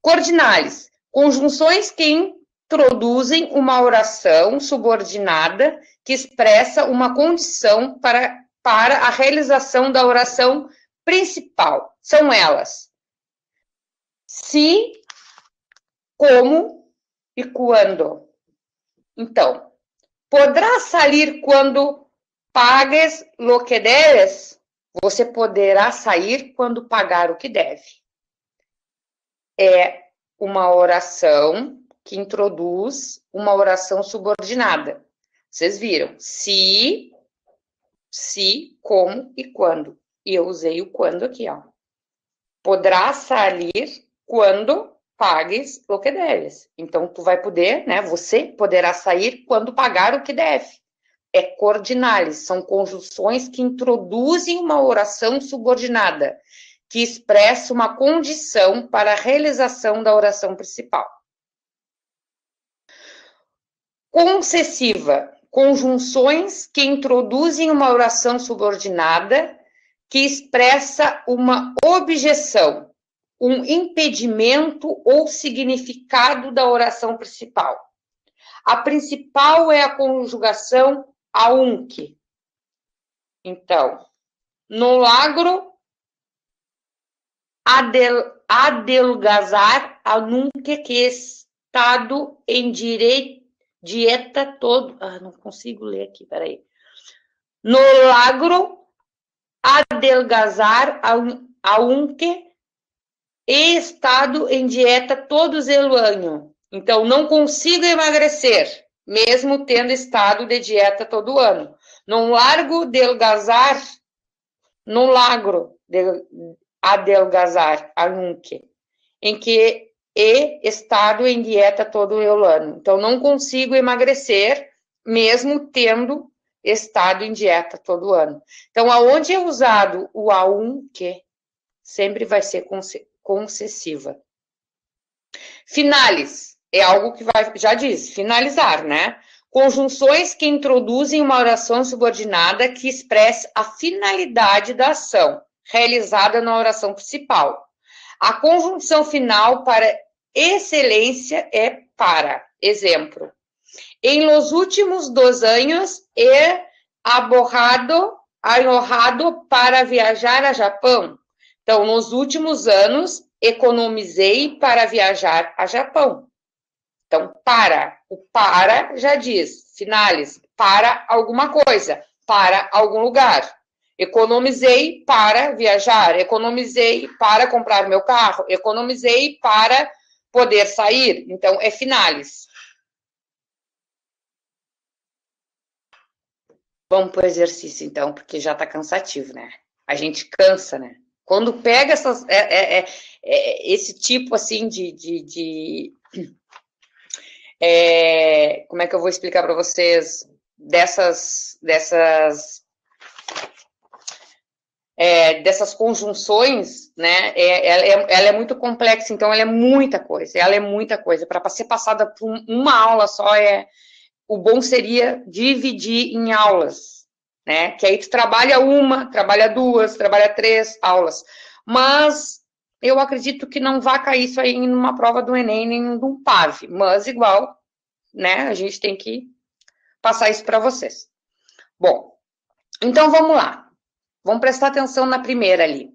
Cordinales. Conjunções que introduzem uma oração subordinada que expressa uma condição para a realização da oração principal. São elas: se, como e quando. Então, poderás sair quando pagues lo que deves? Você poderá sair quando pagar o que deve. É uma oração que introduz uma oração subordinada. Vocês viram? Se, como e quando. E eu usei o quando aqui, ó. Poderá sair quando pagues o que deves. Então, tu vai poder, né? Você poderá sair quando pagar o que deve. É cordinales, são conjunções que introduzem uma oração subordinada, que expressa uma condição para a realização da oração principal. Concessiva, conjunções que introduzem uma oração subordinada que expressa uma objeção, um impedimento ou significado da oração principal. A principal é a conjugação aunque. Então, no lagro adelgazar aunque que estado em dieta todo. Não consigo ler aqui, peraí. No lagro adelgazar aunque he estado em dieta todos el ano. Então, não consigo emagrecer, mesmo tendo estado de dieta todo ano. No largo delgazar, no lagro adelgazar aunque, em que he estado em dieta todo o ano. Então, não consigo emagrecer, mesmo tendo estado em dieta todo o ano. Então, aonde é usado o aunque, sempre vai ser concessiva. Finales, é algo que já diz, finalizar, né? Conjunções que introduzem uma oração subordinada que expressa a finalidade da ação realizada na oração principal. A conjunção final para excelência é para. Exemplo: em los últimos 2 anos he ahorrado para viajar a Japão. Então, nos últimos anos, economizei para viajar a Japão. Então, para. O para já diz, finales, para alguma coisa, para algum lugar. Economizei para viajar, economizei para comprar meu carro, economizei para poder sair. Então, é finales. Vamos pro exercício, então, porque já tá cansativo, né? A gente cansa, né? Quando pega esse tipo, assim, como é que eu vou explicar para vocês? Dessas conjunções, né? Ela é muito complexa, então ela é muita coisa. Ela é muita coisa. Para ser passada por uma aula só, o bom seria dividir em aulas, né? Que aí tu trabalha uma, trabalha duas, trabalha 3 aulas. Mas eu acredito que não vai cair isso aí numa prova do Enem, nem num PAV. Mas igual, né? A gente tem que passar isso para vocês. Bom, então vamos lá. Vamos prestar atenção na primeira ali.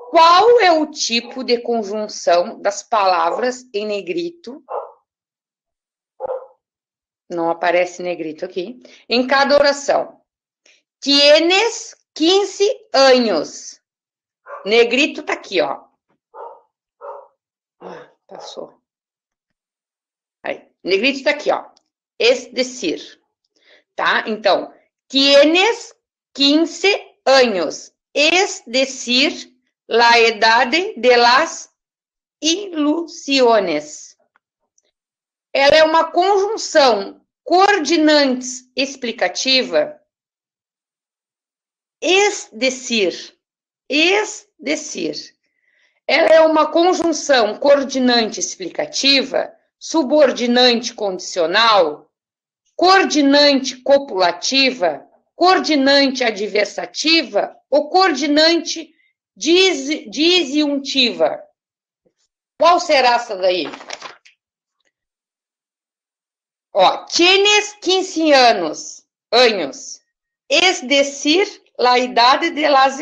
Qual é o tipo de conjunção das palavras em negrito? Não aparece negrito aqui. Em cada oração. Tienes 15 anos. Negrito tá aqui, ó. Passou. Aí. Negrito tá aqui, ó. Es decir. Tá? Então, tienes 15 anos. Es decir, la edade de las ilusiones. Ela é uma conjunção coordinantes explicativa. Es decir. Ela é uma conjunção coordinante explicativa, subordinante condicional, coordinante copulativa, coordinante adversativa ou coordinante disjuntiva. Qual será essa daí? Ó, tienes 15 anos. Es decir, la idade de las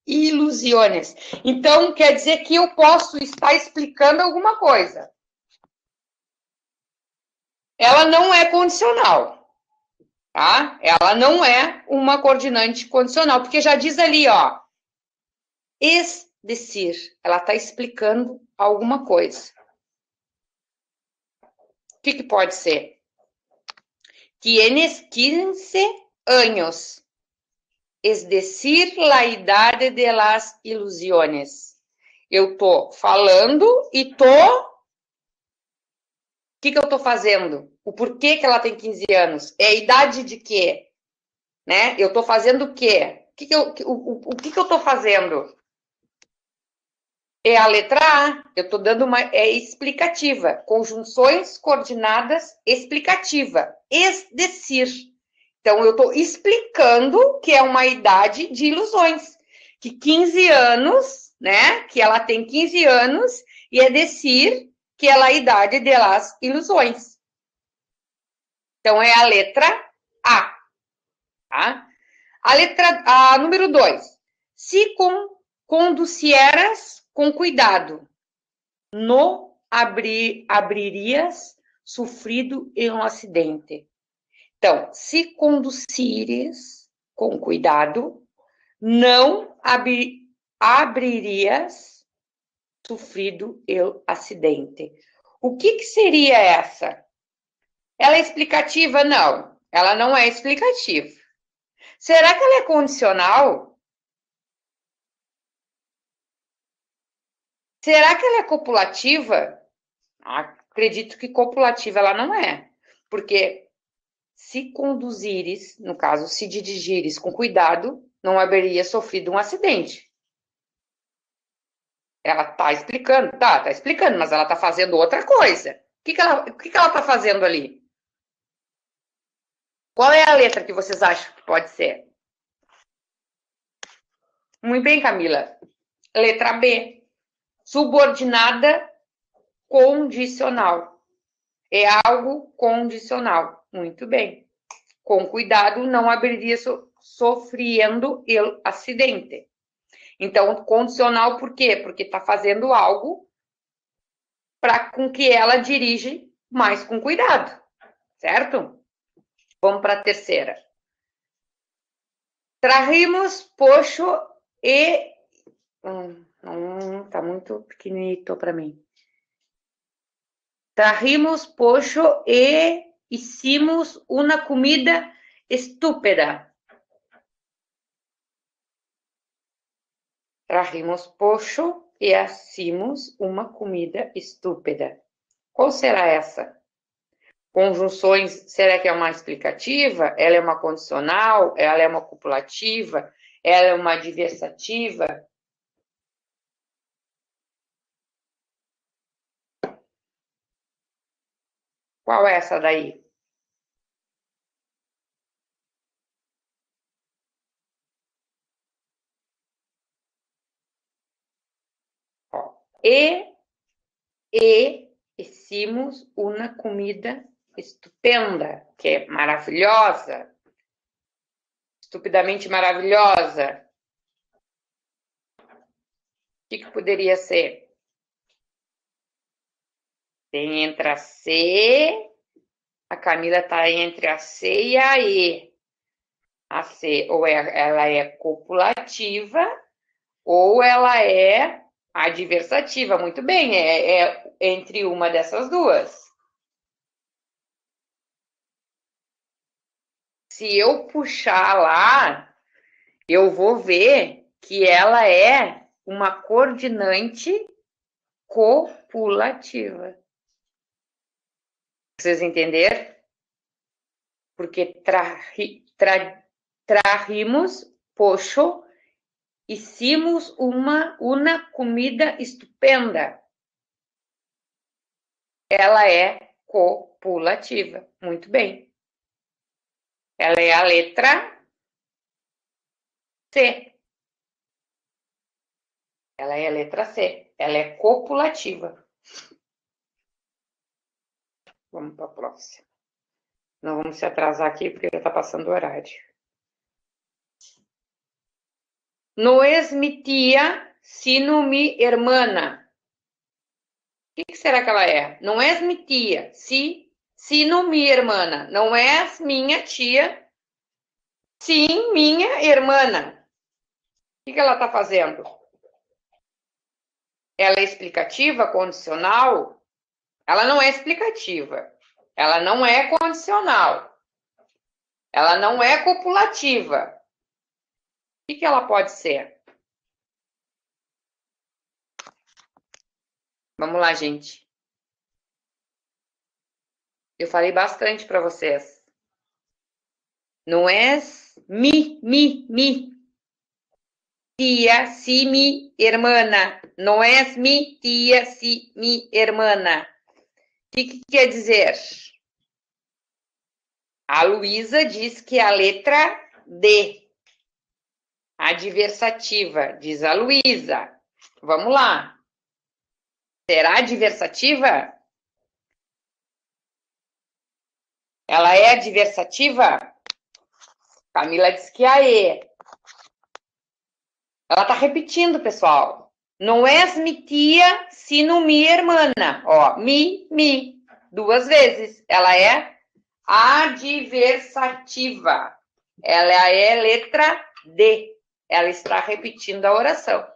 ilusiones. Então, quer dizer que eu posso estar explicando alguma coisa. Ela não é condicional, tá? Ela não é uma coordinante condicional, porque já diz ali, ó, es decir, ela está explicando alguma coisa. O que pode ser? Tienes 15 anos. Es decir, la idade de las ilusiones. Eu tô falando e tô... O que eu tô fazendo? O porquê que ela tem 15 anos? É a idade de quê? Né? Eu tô fazendo o quê? O que eu tô fazendo? É a letra A. Eu tô dando uma... É explicativa. Conjunções coordenadas explicativa. Es decir. Então, eu estou explicando que é uma idade de ilusões. Que 15 anos, né? Que ela tem 15 anos e é decir que ela é a idade das ilusões. Então, é a letra A. Tá? A número 2. Se conducieras com cuidado, no abririas sofrido em um acidente. Então, se conduzires com cuidado, não abririas sofrido o acidente. O que seria essa? Ela é explicativa? Não, ela não é explicativa. Será que ela é condicional? Será que ela é copulativa? Acredito que copulativa ela não é, porque se conduzires, no caso, se dirigires com cuidado, não haveria sofrido um acidente. Ela está explicando, tá explicando, mas ela está fazendo outra coisa. O que ela está fazendo ali? Qual é a letra que vocês acham que pode ser? Muito bem, Camila. Letra B. Subordinada condicional. É algo condicional. Muito bem. Com cuidado, não haveria sofrendo o acidente. Então, condicional por quê? Porque está fazendo algo para com que ela dirige mais com cuidado, certo? Vamos para a terceira. Trajimos pocho e... tá muito pequenito para mim. Trajimos pocho e hicimos uma comida estúpida. Trajimos pocho e assimos uma comida estúpida. Qual será essa? Conjunções, será que é uma explicativa? Ela é uma condicional? Ela é uma copulativa? Ela é uma adversativa? Qual é essa daí? Ó, hicimos uma comida estupenda, que é maravilhosa, estupidamente maravilhosa. O que poderia ser? Tem entre a C, a Camila está entre a C e a E. A C, ou ela é copulativa, ou ela é adversativa. Muito bem, é entre uma dessas duas. Se eu puxar lá, eu vou ver que ela é uma coordinante copulativa. Vocês entenderam? Porque trajimos pocho, hicimos uma comida estupenda. Ela é copulativa. Muito bem. Ela é a letra C. Ela é a letra C. Ela é copulativa. Vamos para a próxima. Não vamos se atrasar aqui, porque já está passando o horário. No es mi tía, sino mi hermana. O que será que ela é? Não és minha tia, sino minha irmã. Não és minha tia, sim minha irmã. O que ela está fazendo? Ela é explicativa, condicional? Ela não é explicativa. Ela não é condicional. Ela não é copulativa. O que ela pode ser? Vamos lá, gente. Eu falei bastante para vocês. Não é mi. Tia, si mi hermana. Não és mi tia, si mi hermana. O que quer dizer? A Luísa diz que a letra D. Adversativa, diz a Luísa. Vamos lá. Será adversativa? Ela é adversativa? Camila diz que a E. Ela está repetindo, pessoal. Não és mi tia, sino mi hermana. Ó, mi. Duas vezes. Ela é adversativa. Ela é letra D. Ela está repetindo a oração.